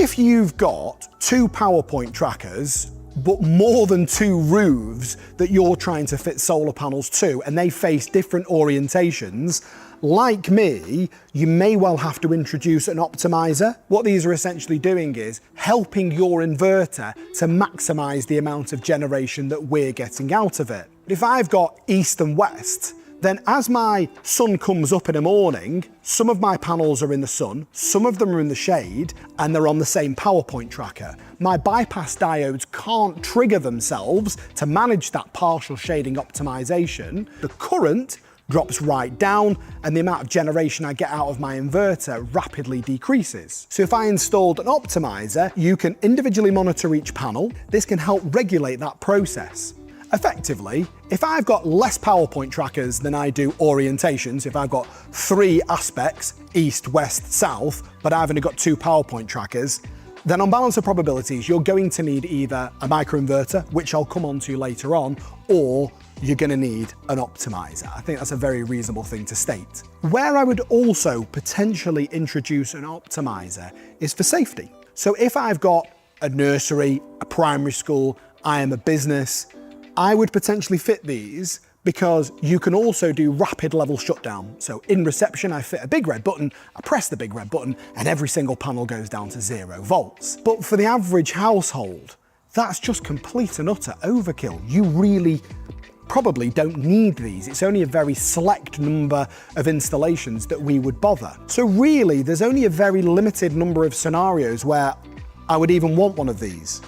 If you've got 2 PowerPoint trackers, but more than 2 roofs that you're trying to fit solar panels to, and they face different orientations, like me, you may well have to introduce an optimiser. What these are essentially doing is helping your inverter to maximise the amount of generation that we're getting out of it. If I've got east and west, then as my sun comes up in the morning, some of my panels are in the sun, some of them are in the shade, and they're on the same PowerPoint tracker. My bypass diodes can't trigger themselves to manage that partial shading optimization. The current drops right down, and the amount of generation I get out of my inverter rapidly decreases. So if I installed an optimizer, you can individually monitor each panel. This can help regulate that process. Effectively, if I've got less PowerPoint trackers than I do orientations, if I've got 3 aspects, east, west, south, but I've only got 2 PowerPoint trackers, then on balance of probabilities, you're going to need either a microinverter, which I'll come on to later on, or you're going to need an optimizer. I think that's a very reasonable thing to state. Where I would also potentially introduce an optimizer is for safety. So if I've got a nursery, a primary school, I am a business, I would potentially fit these because you can also do rapid level shutdown. So in reception, I fit a big red button, I press the big red button, and every single panel goes down to 0 volts. But for the average household, that's just complete and utter overkill. You really probably don't need these. It's only a very select number of installations that we would bother. So really, there's only a very limited number of scenarios where I would even want one of these.